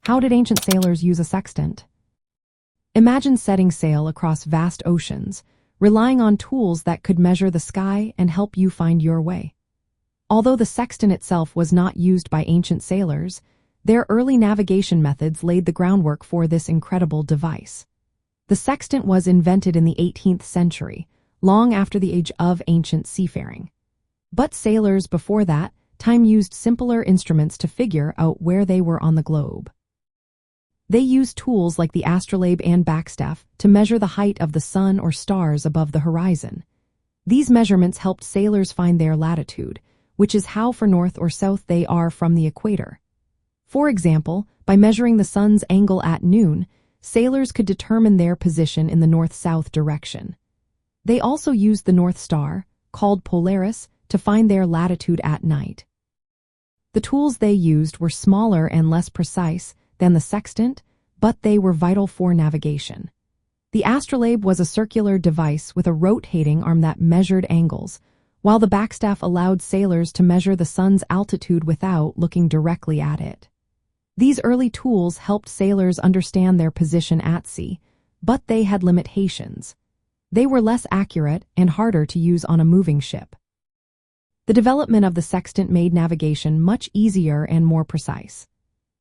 How did ancient sailors use a sextant? Imagine setting sail across vast oceans, relying on tools that could measure the sky and help you find your way. Although the sextant itself was not used by ancient sailors, their early navigation methods laid the groundwork for this incredible device. The sextant was invented in the 18th century, long after the age of ancient seafaring. But sailors before that time used simpler instruments to figure out where they were on the globe. They used tools like the astrolabe and backstaff to measure the height of the sun or stars above the horizon. These measurements helped sailors find their latitude, which is how far north or south they are from the equator. For example, by measuring the sun's angle at noon, sailors could determine their position in the north-south direction. They also used the North Star, called Polaris, to find their latitude at night. The tools they used were smaller and less precise than the sextant, but they were vital for navigation. The astrolabe was a circular device with a rotating arm that measured angles, while the backstaff allowed sailors to measure the sun's altitude without looking directly at it. These early tools helped sailors understand their position at sea, but they had limitations. They were less accurate and harder to use on a moving ship. The development of the sextant made navigation much easier and more precise.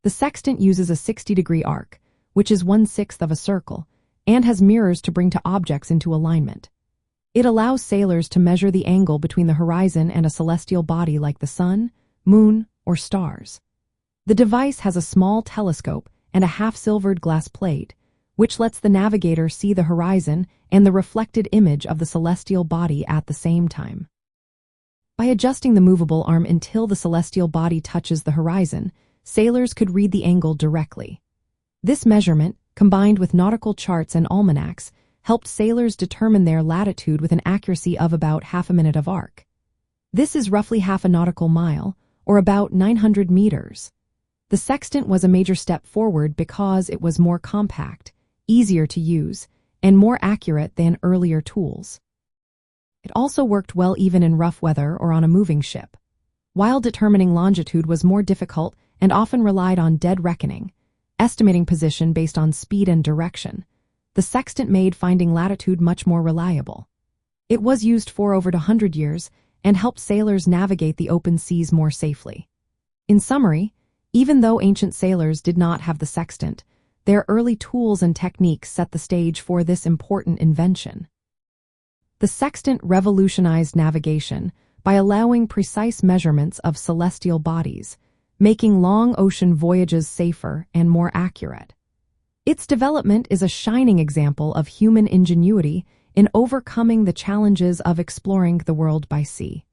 The sextant uses a 60-degree arc, which is 1/6 of a circle, and has mirrors to bring to objects into alignment. It allows sailors to measure the angle between the horizon and a celestial body like the sun, moon, or stars. The device has a small telescope and a half-silvered glass plate, which lets the navigator see the horizon and the reflected image of the celestial body at the same time. By adjusting the movable arm until the celestial body touches the horizon, sailors could read the angle directly. This measurement, combined with nautical charts and almanacs, helped sailors determine their latitude with an accuracy of about half a minute of arc. This is roughly half a nautical mile, or about 900 meters. The sextant was a major step forward because it was more compact, easier to use, and more accurate than earlier tools. It also worked well even in rough weather or on a moving ship. While determining longitude was more difficult and often relied on dead reckoning, estimating position based on speed and direction, the sextant made finding latitude much more reliable. It was used for over 100 years and helped sailors navigate the open seas more safely. In summary, even though ancient sailors did not have the sextant, their early tools and techniques set the stage for this important invention. The sextant revolutionized navigation by allowing precise measurements of celestial bodies, making long ocean voyages safer and more accurate. Its development is a shining example of human ingenuity in overcoming the challenges of exploring the world by sea.